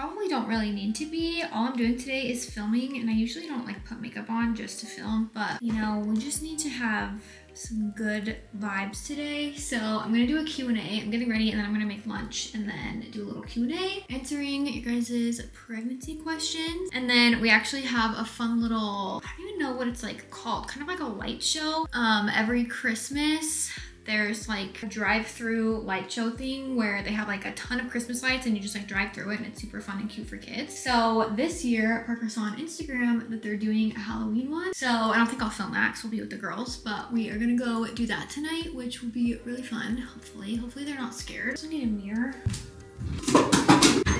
probably don't really need to be. All I'm doing today is filming, and I usually don't like put makeup on just to film, but you know, we just need to have some good vibes today. So I'm gonna do a Q&A. I'm getting ready and then I'm gonna make lunch and then do a little Q&A answering your guys' pregnancy questions. And then we actually have a fun little, I don't even know what it's like called, kind of like a light show. Every Christmas there's like a drive-through light show thing where they have like a ton of Christmas lights and you just like drive through it, and it's super fun and cute for kids. So this year, Parker saw on Instagram that they're doing a Halloween one. So I don't think I'll film that because we'll be with the girls, but we are gonna go do that tonight, which will be really fun, hopefully. Hopefully they're not scared. I also need a mirror.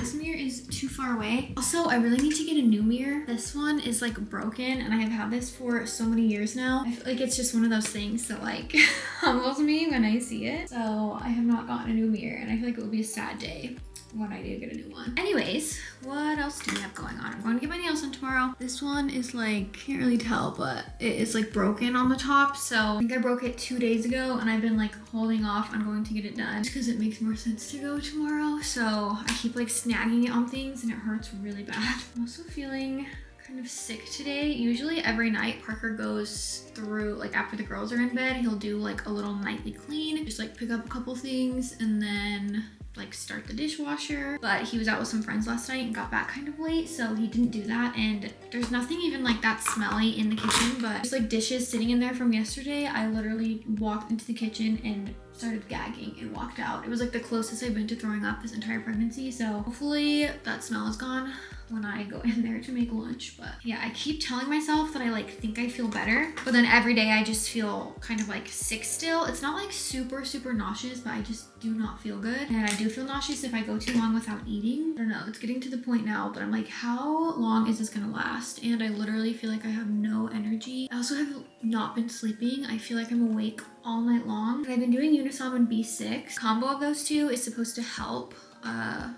This mirror is too far away. Also, I really need to get a new mirror. This one is like broken and I have had this for so many years now. I feel like it's just one of those things that like humbles me when I see it. So I have not gotten a new mirror and I feel like it will be a sad day when I do get a new one. Anyways, what else do we have going on? I'm going to get my nails done tomorrow. This one is like, can't really tell, but it is like broken on the top. So I think I broke it 2 days ago and I've been like holding off on going to get it done just because it makes more sense to go tomorrow. So I keep like snagging it on things and it hurts really bad. I'm also feeling kind of sick today. Usually every night Parker goes through, like after the girls are in bed, he'll do like a little nightly clean, just like pick up a couple things and then like start the dishwasher. But he was out with some friends last night and got back kind of late, so he didn't do that. And there's nothing even like that smelly in the kitchen, but just like dishes sitting in there from yesterday. I literally walked into the kitchen and started gagging and walked out. It was like the closest I've been to throwing up this entire pregnancy. So hopefully that smell is gone when I go in there to make lunch. But yeah, I keep telling myself that I like think I feel better, but then every day I just feel kind of like sick still. It's not like super nauseous, but I just do not feel good. And I do feel nauseous if I go too long without eating. I don't know, it's getting to the point now, but I'm like, how long is this gonna last? And I literally feel like I have no energy. I also have not been sleeping. I feel like I'm awake all night long. And I've been doing Unisom and B6. Combo of those two is supposed to help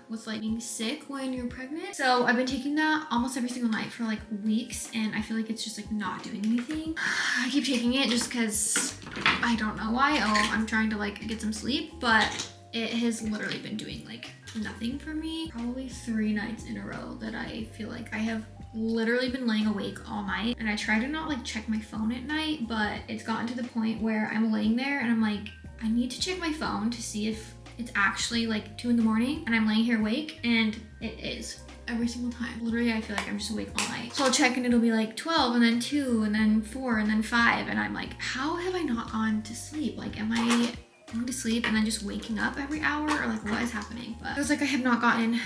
with like being sick when you're pregnant. So I've been taking that almost every single night for like weeks, and I feel like it's just like not doing anything. I keep taking it just because I don't know why. Oh, I'm trying to like get some sleep, but it has literally been doing like nothing for me. Probably 3 nights in a row that I feel like I have literally been laying awake all night, and I try to not like check my phone at night, but it's gotten to the point where I'm laying there and I'm like, I need to check my phone to see if it's actually like 2 in the morning and I'm laying here awake, and it is every single time. Literally, I feel like I'm just awake all night. So I'll check and it'll be like 12 and then 2 and then 4 and then 5, and I'm like, how have I not gone to sleep? Like, am I going to sleep and then just waking up every hour, or like what is happening? But it was like I have not gotten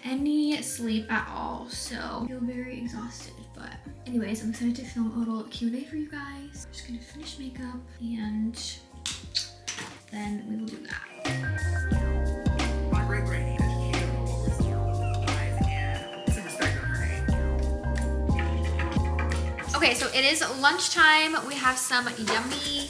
any sleep at all, so I feel very exhausted. But anyways, I'm excited to film a little Q&A for you guys. I'm just gonna finish makeup and then we will do that. Okay, so it is lunchtime. We have some yummy,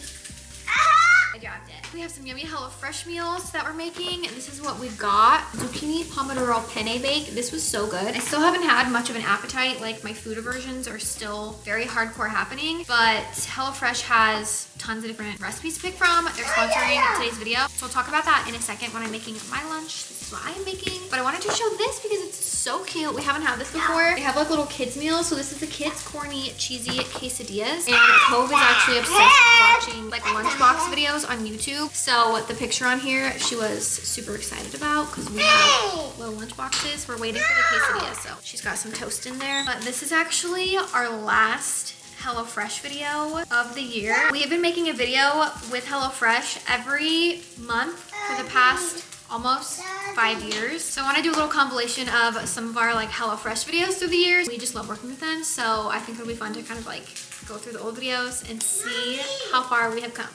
I dropped it. We have some yummy HelloFresh meals that we're making. This is what we've got. Zucchini pomodoro penne bake. This was so good. I still haven't had much of an appetite. Like, my food aversions are still very hardcore happening, but HelloFresh has tons of different recipes to pick from. They're sponsoring today's video, so I'll talk about that in a second when I'm making my lunch. This is what I'm making, but I wanted to show this because it's so cute. We haven't had this before. They have like little kids meals. So this is the kids corny cheesy quesadillas, and Cove is actually obsessed with watching like lunchbox videos on YouTube. So the picture on here, she was super excited about because we have little lunch boxes. We're waiting for the quesadilla, so she's got some toast in there. But this is actually our last HelloFresh video of the year. We have been making a video with HelloFresh every month for the past almost 5 years. So I want to do a little compilation of some of our like HelloFresh videos through the years. We just love working with them, so I think it'll be fun to kind of like go through the old videos and see how far we have come.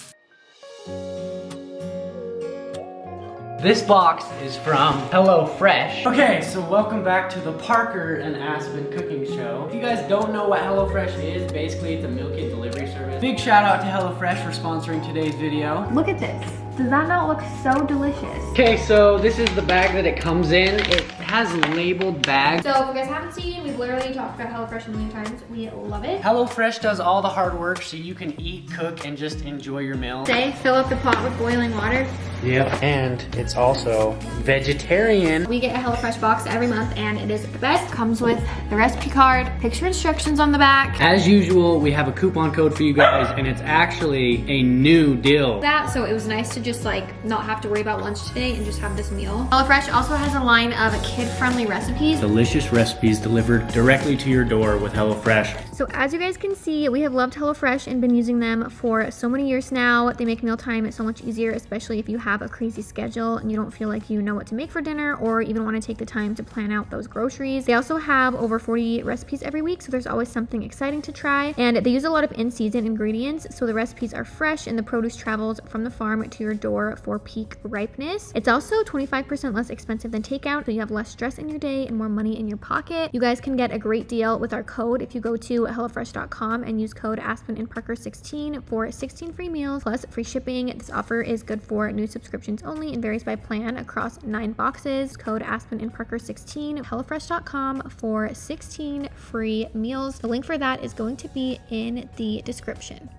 This box is from HelloFresh. Okay, so welcome back to the Parker and Aspyn cooking show. If you guys don't know what HelloFresh is, basically it's a meal kit delivery service. Big shout out to HelloFresh for sponsoring today's video. Look at this. Does that not look so delicious? Okay, so this is the bag that it comes in. It has labeled bags. So if you guys haven't seen, we've literally talked about HelloFresh a million times. We love it. HelloFresh does all the hard work so you can eat, cook, and just enjoy your meal. Say, fill up the pot with boiling water. Yep, and it's also vegetarian. We get a HelloFresh box every month and it is the best. Comes with the recipe card, picture instructions on the back. As usual, we have a coupon code for you guys and it's actually a new deal. So it was nice to just like not have to worry about lunch today and just have this meal. HelloFresh also has a line of kid-friendly recipes. Delicious recipes delivered directly to your door with HelloFresh. So as you guys can see, we have loved HelloFresh and been using them for so many years now. They make mealtime so much easier, especially if you have a crazy schedule and you don't feel like you know what to make for dinner or even want to take the time to plan out those groceries. They also have over 40 recipes every week, so there's always something exciting to try. And they use a lot of in-season ingredients, so the recipes are fresh and the produce travels from the farm to your door for peak ripeness. It's also 25% less expensive than takeout, so you have less stress in your day and more money in your pocket. You guys can get a great deal with our code if you go to HelloFresh.com and use code Aspyn and Parker 16 for 16 free meals plus free shipping. This offer is good for new subscriptions only and varies by plan across 9 boxes. Code Aspyn and Parker 16, HelloFresh.com for 16 free meals. The link for that is going to be in the description.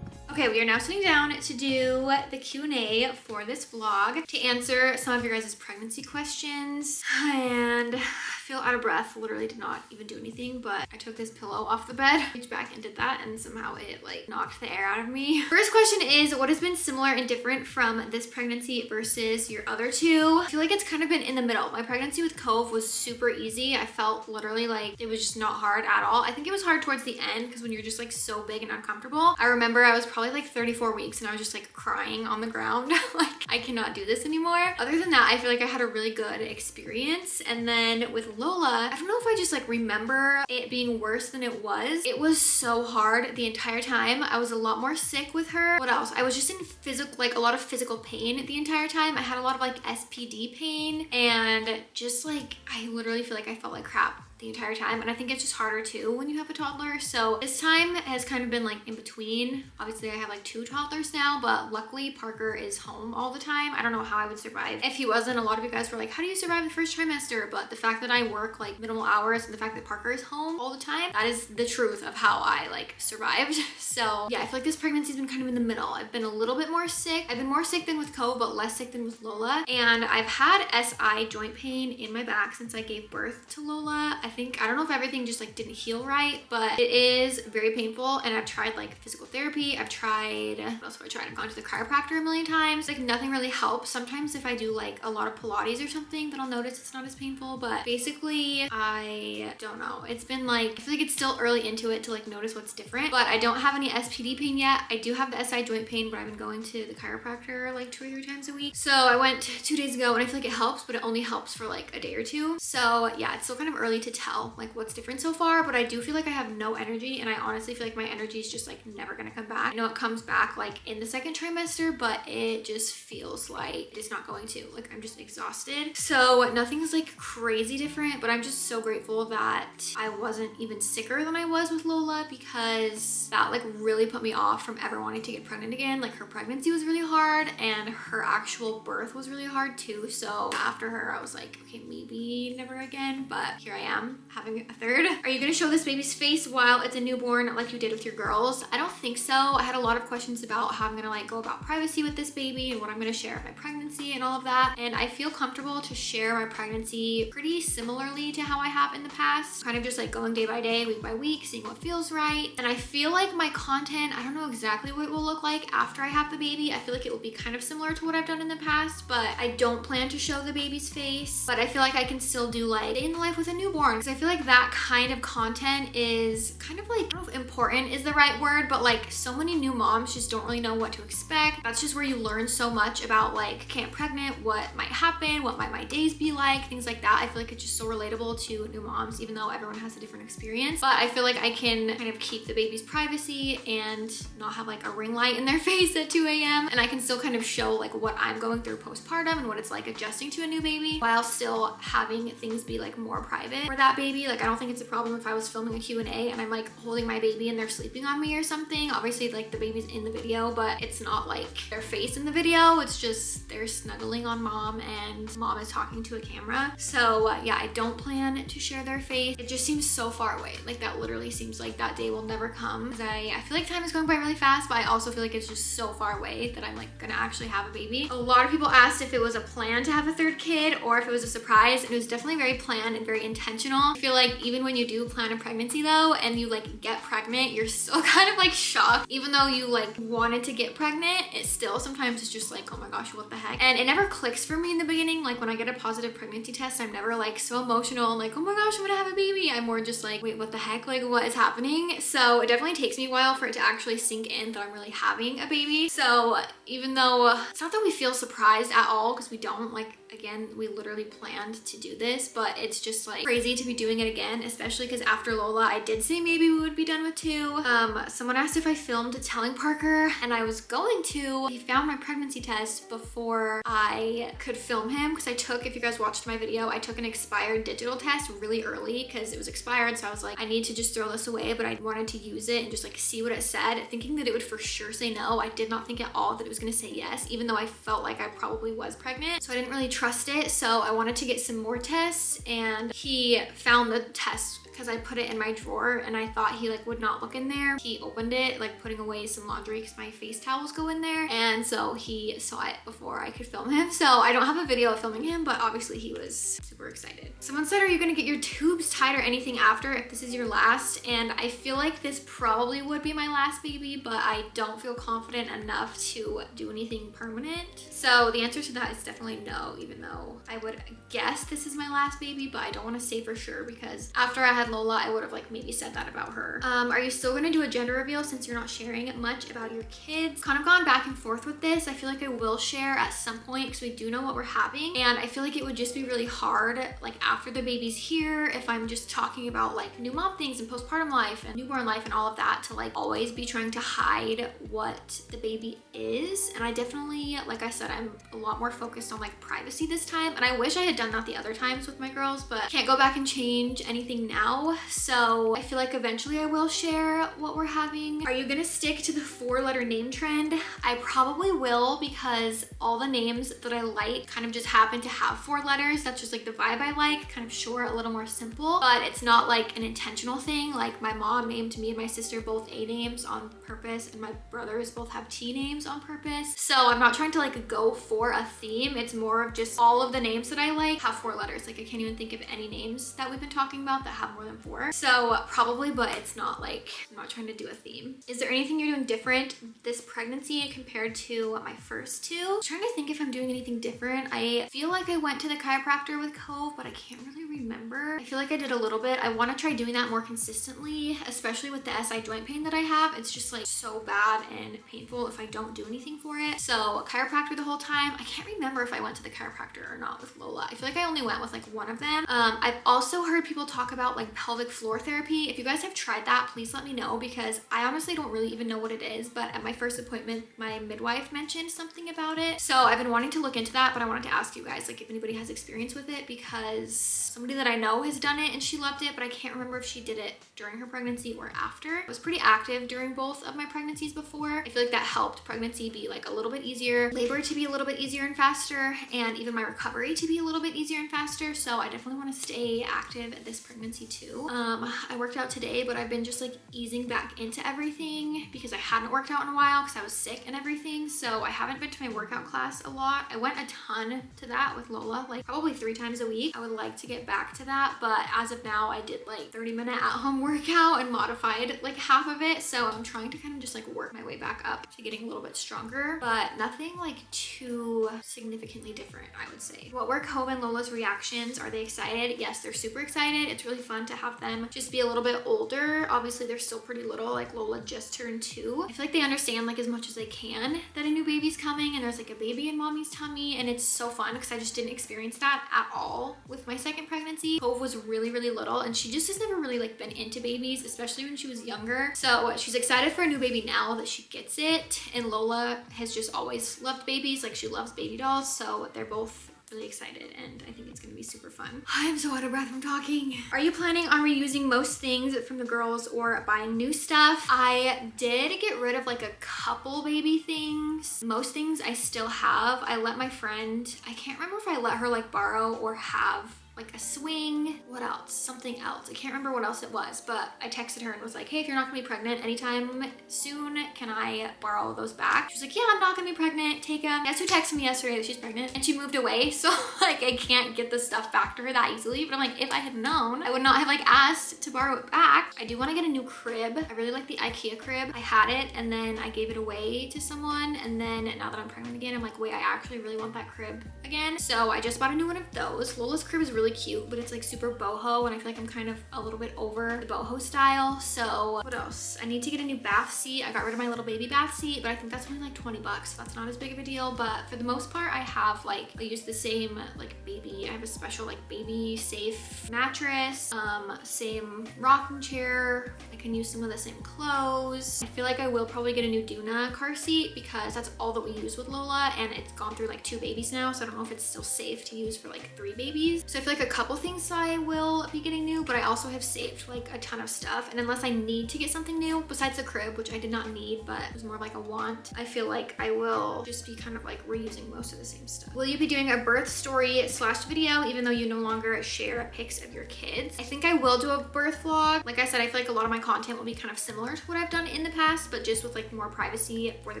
Okay, we are now sitting down to do the Q&A for this vlog to answer some of your guys' pregnancy questions. And I feel out of breath, literally did not even do anything, but I took this pillow off the bed, reached back and did that, and somehow it like knocked the air out of me. First question is, what has been similar and different from this pregnancy versus your other two? I feel like it's kind of been in the middle. My pregnancy with Cove was super easy. I felt literally like it was just not hard at all. I think it was hard towards the end because when you're just like so big and uncomfortable. I remember I was probably like 34 weeks and I was just like crying on the ground. Like I cannot do this anymore. Other than that, I feel like I had a really good experience. And then with Lola, I don't know if I just like remember it being worse than it was. It was so hard the entire time. I was a lot more sick with her. What else? I was just in a lot of physical pain the entire time. I had a lot of like SPD pain and just like, I literally feel like I felt like crap the entire time. And I think it's just harder too when you have a toddler. So this time has kind of been like in between. Obviously I have like 2 toddlers now, but luckily Parker is home all the time. I don't know how I would survive if he wasn't. A lot of you guys were like, how do you survive the first trimester? But the fact that I work like minimal hours and the fact that Parker is home all the time, that is the truth of how I like survived. So yeah, I feel like this pregnancy's been kind of in the middle. I've been a little bit more sick. I've been more sick than with Cove, but less sick than with Lola. And I've had SI joint pain in my back since I gave birth to Lola. I don't know if everything just like didn't heal right, but it is very painful. And I've tried like physical therapy. I've tried, what else have I tried? I've gone to the chiropractor a million times. Like nothing really helps. Sometimes if I do like a lot of Pilates or something, then I'll notice it's not as painful. But basically, I don't know. It's been like, I feel like it's still early into it to like notice what's different, but I don't have any SPD pain yet. I do have the SI joint pain, but I've been going to the chiropractor like 2 or 3 times a week. So I went 2 days ago and I feel like it helps, but it only helps for like a day or 2. So yeah, it's still kind of early to tell like what's different so far, but I do feel like I have no energy and I honestly feel like my energy is just like never gonna come back. I know it comes back like in the 2nd trimester, but it just feels like it's not going to. Like I'm just exhausted. So nothing's like crazy different, but I'm just so grateful that I wasn't even sicker than I was with Lola because that like really put me off from ever wanting to get pregnant again. Like her pregnancy was really hard and her actual birth was really hard too. So after her, I was like, okay, maybe never again, but here I am having a 3rd. Are you gonna show this baby's face while it's a newborn like you did with your girls? I don't think so. I had a lot of questions about how I'm gonna like go about privacy with this baby and what I'm gonna share of my pregnancy and all of that. And I feel comfortable to share my pregnancy pretty similarly to how I have in the past. Kind of just like going day by day, week by week, seeing what feels right. And I feel like my content, I don't know exactly what it will look like after I have the baby. I feel like it will be kind of similar to what I've done in the past, but I don't plan to show the baby's face. But I feel like I can still do like day in the life with a newborn because I feel like that kind of content is kind of like, I don't know if important is the right word, but like so many new moms just don't really know what to expect. That's just where you learn so much about like can't pregnant, what might happen, what might my days be like, things like that. I feel like it's just so relatable to new moms, even though everyone has a different experience. But I feel like I can kind of keep the baby's privacy and not have like a ring light in their face at 2 a.m. And I can still kind of show like what I'm going through postpartum and what it's like adjusting to a new baby while still having things be like more private for that that baby. Like I don't think it's a problem if I was filming a Q&A and I'm like holding my baby and they're sleeping on me or something. Obviously like the baby's in the video, but it's not like their face in the video. It's just they're snuggling on mom and mom is talking to a camera. So yeah, I don't plan to share their face. It just seems so far away. Like that literally seems like that day will never come. I feel like time is going by really fast, but I also feel like it's just so far away that I'm like gonna actually have a baby. A lot of people asked if it was a plan to have a third kid or if it was a surprise, and it was definitely very planned and very intentional. I feel like even when you do plan a pregnancy though and you like get pregnant, you're still kind of like shocked. Even though you like wanted to get pregnant, it still sometimes it's just like, oh my gosh, what the heck? And it never clicks for me in the beginning. Like when I get a positive pregnancy test, I'm never like so emotional and like, oh my gosh, I'm gonna have a baby. I'm more just like, wait, what the heck? Like what is happening? So it definitely takes me a while for it to actually sink in that I'm really having a baby. So even though it's not that we feel surprised at all, because we don't, like again, we literally planned to do this, but it's just like crazy to be doing it again, especially because after Lola, I did say maybe we would be done with 2. Someone asked if I filmed telling Parker, and I was going to. He found my pregnancy test before I could film him, because I took, if you guys watched my video, I took an expired digital test really early because it was expired. So I was like, I need to just throw this away, but I wanted to use it and just like see what it said, thinking that it would for sure say no. I did not think at all that it was gonna say yes, even though I felt like I probably was pregnant. So I didn't really trust it. So I wanted to get some more tests, and he found the test because I put it in my drawer and I thought he like would not look in there. He opened it, like putting away some laundry because my face towels go in there. And so he saw it before I could film him. So I don't have a video of filming him, but obviously he was super excited. Someone said, are you gonna get your tubes tied or anything after if this is your last? And I feel like this probably would be my last baby, but I don't feel confident enough to do anything permanent. So the answer to that is definitely no, even though I would guess this is my last baby, but I don't want to say for sure because after I had Lola, I would have like maybe said that about her. Are you still gonna do a gender reveal since you're not sharing much about your kids? Kind of gone back and forth with this. I feel like I will share at some point because we do know what we're having, and I feel like it would just be really hard like after the baby's here if I'm just talking about like new mom things and postpartum life and newborn life and all of that to like always be trying to hide what the baby is. And I definitely, like I said, I'm a lot more focused on like privacy this time, and I wish I had done that the other times with my girls, but can't go back and change anything now. So I feel like eventually I will share what we're having. Are you gonna stick to the 4-letter name trend? I probably will, because all the names that I like kind of just happen to have 4 letters. That's just like the vibe I like, kind of short, a little more simple, but it's not like an intentional thing. Like my mom named me and my sister both A names on purpose, and my brothers both have T names on purpose. So I'm not trying to like go for a theme. It's more of just all of the names that I like have 4 letters. Like I can't even think of any names that we've been talking about that have more than 4. So probably, but it's not like, I'm not trying to do a theme. Is there anything you're doing different this pregnancy compared to my first 2? I'm trying to think if I'm doing anything different. I feel like I went to the chiropractor with Cove, but I can't really remember. I feel like I did a little bit. I want to try doing that more consistently, especially with the SI joint pain that I have. It's just like so bad and painful if I don't do anything for it. So chiropractor the whole time. I can't remember if I went to the chiropractor or not with Lola. I feel like I only went with like one of them. I've also heard people talk about like pelvic floor therapy. If you guys have tried that, please let me know, because I honestly don't really even know what it is, but at my first appointment, my midwife mentioned something about it. So I've been wanting to look into that, but I wanted to ask you guys like if anybody has experience with it, because somebody that I know has done it and she loved it, but I can't remember if she did it during her pregnancy or after. I was pretty active during both of my pregnancies before. I feel like that helped pregnancy be like a little bit easier, labor to be a little bit easier and faster, and even my recovery to be a little bit easier and faster. So I definitely want to stay active at this pregnancy too. I worked out today, but I've been just like easing back into everything because I hadn't worked out in a while because I was sick and everything. So I haven't been to my workout class a lot. I went a ton to that with Lola, like probably 3 times a week. I would like to get back to that, but as of now, I did like 30-minute at-home workout and modified like half of it. So I'm trying to kind of just like work my way back up to getting a little bit stronger, but nothing like too significantly different, I would say. What were Cove and Lola's reactions? Are they excited? Yes, they're super excited. It's really fun to have them just be a little bit older. Obviously, they're still pretty little. Like Lola just turned 2. I feel like they understand like as much as they can that a new baby's coming and there's like a baby in mommy's tummy, and it's so fun because I just didn't experience that at all with my second pregnancy. Cove was really little, and she just has never really like been into babies, especially when she was younger. So she's excited for a new baby now that she gets it, and Lola has just always loved babies. Like she loves baby dolls, so they're both really excited and I think it's gonna be super fun. I'm so out of breath from talking. Are you planning on reusing most things from the girls or buying new stuff? I did get rid of like a couple baby things. Most things I still have. I let my friend, I can't remember if I let her like borrow or have like a swing. What else? Something else. I can't remember what else it was, but I texted her and was like, hey, if you're not gonna be pregnant anytime soon, can I borrow those back? She was like, yeah, I'm not gonna be pregnant. Take them. Guess who texted me yesterday that she's pregnant? And she moved away. So like I can't get the stuff back to her that easily. But I'm like, if I had known, I would not have like asked to borrow it back. I do want to get a new crib. I really like the IKEA crib. I had it and then I gave it away to someone. And then now that I'm pregnant again, I'm like, wait, I actually really want that crib again. So I just bought a new one of those. Lola's crib is really cute, but it's like super boho and I feel like I'm kind of a little bit over the boho style. So what else? I need to get a new bath seat. I got rid of my little baby bath seat, but I think that's only like 20 bucks. So that's not as big of a deal, but for the most part, I have like, I use the same like baby, I have a special like baby safe mattress, same rocking chair. I can use some of the same clothes. I feel like I will probably get a new Duna car seat because that's all that we use with Lola and it's gone through like 2 babies now. So I don't know if it's still safe to use for like 3 babies. So I feel like a couple things I will be getting new, but I also have saved like a ton of stuff. And unless I need to get something new besides the crib, which I did not need, but it was more like a want, I feel like I will just be kind of like reusing most of the same stuff. Will you be doing a birth story / video even though you no longer share pics of your kids? I think I will do a birth vlog. Like I said, I feel like a lot of my content will be kind of similar to what I've done in the past, but just with like more privacy for the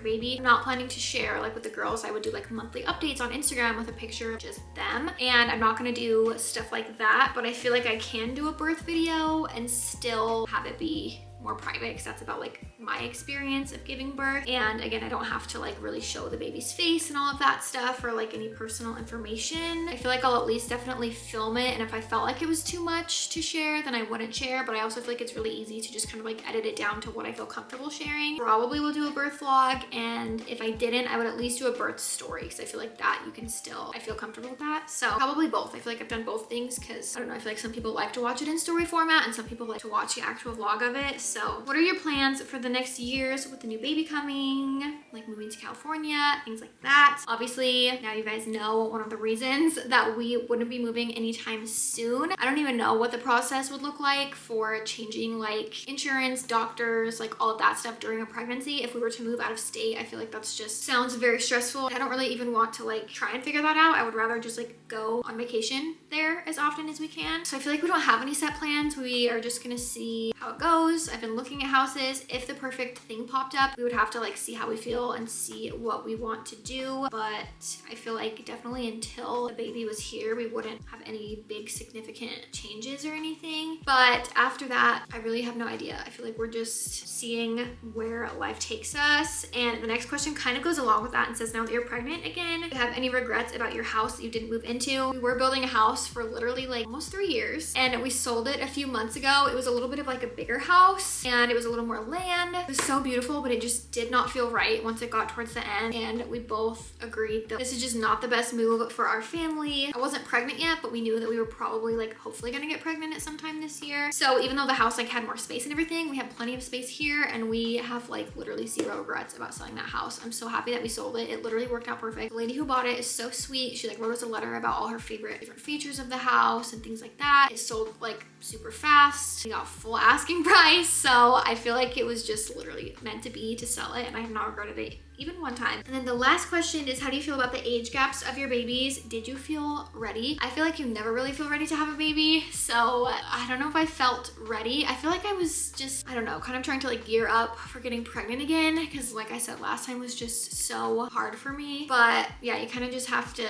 baby. I'm not planning to share like with the girls. I would do like monthly updates on Instagram with a picture of just them. And I'm not gonna do stuff like that, but I feel like I can do a birth video and still have it be more private because that's about like my experience of giving birth. And again, I don't have to like really show the baby's face and all of that stuff or like any personal information. I feel like I'll at least definitely film it, and if I felt like it was too much to share, then I wouldn't share. But I also feel like it's really easy to just kind of like edit it down to what I feel comfortable sharing. Probably will do a birth vlog, and if I didn't, I would at least do a birth story because I feel like that you can still, I feel comfortable with that. So probably both. I feel like I've done both things because I don't know, I feel like some people like to watch it in story format and some people like to watch the actual vlog of it. So what are your plans for the next years with the new baby coming, like moving to California, things like that? Obviously, now you guys know one of the reasons that we wouldn't be moving anytime soon. I don't even know what the process would look like for changing like insurance, doctors, like all of that stuff during a pregnancy. If we were to move out of state, I feel like that's just sounds very stressful. I don't really even want to like try and figure that out. I would rather just like go on vacation there as often as we can. So I feel like we don't have any set plans. We are just gonna see how it goes. I've been looking at houses. If the perfect thing popped up, we would have to like see how we feel and see what we want to do. But I feel like definitely until the baby was here, we wouldn't have any big significant changes or anything. But after that, I really have no idea. I feel like we're just seeing where life takes us. And the next question kind of goes along with that and says, now that you're pregnant again, do you have any regrets about your house that you didn't move into? We were building a house for literally like almost 3 years and we sold it a few months ago. It was a little bit of like a bigger house and it was a little more land. It was so beautiful, but it just did not feel right once it got towards the end. And we both agreed that this is just not the best move for our family. I wasn't pregnant yet, but we knew that we were probably like hopefully gonna get pregnant at some time this year. So even though the house like had more space and everything, we have plenty of space here and we have like literally 0 regrets about selling that house. I'm so happy that we sold it. It literally worked out perfect. The lady who bought it is so sweet. She like wrote us a letter about all her favorite different features of the house and things like that. It sold like super fast. We got full asking price. So I feel like it was just literally meant to be to sell it and I have not regretted it even one time. And then the last question is, how do you feel about the age gaps of your babies? Did you feel ready? I feel like you never really feel ready to have a baby. So I don't know if I felt ready. I feel like I was just, I don't know, kind of trying to like gear up for getting pregnant again. Because like I said, last time was just so hard for me. But yeah, you kind of just have to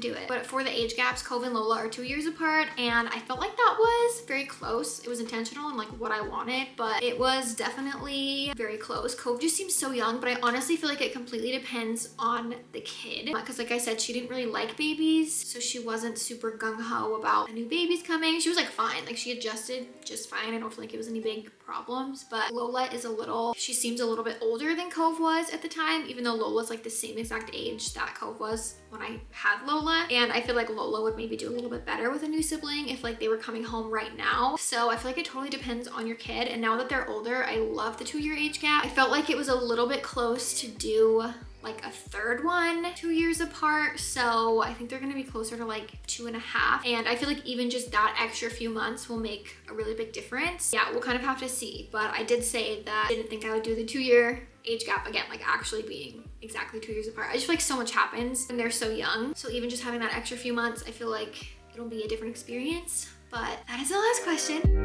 do it. But for the age gaps, Cove and Lola are 2 years apart and I felt like that was very close. It was intentional and like what I wanted, but it was definitely very close. Cove just seems so young, but I honestly feel like it completely depends on the kid. Because like I said, she didn't really like babies, so she wasn't super gung-ho about the new babies coming. She was like fine, like she adjusted just fine. I don't feel like it was any big problems, but Lola is she seems a little bit older than Cove was at the time, even though Lola's like the same exact age that Cove was when I had Lola. And I feel like Lola would maybe do a little bit better with a new sibling if like they were coming home right now. So I feel like it totally depends on your kid. And now that they're older, I love the 2-year age gap. I felt like it was a little bit close to do like a third one 2 years apart. So I think they're gonna be closer to like 2.5. And I feel like even just that extra few months will make a really big difference. Yeah, we'll kind of have to see. But I did say that I didn't think I would do the 2-year age gap again, like actually being exactly 2 years apart. I just feel like so much happens when they're so young. So even just having that extra few months, I feel like it'll be a different experience. But that is the last question.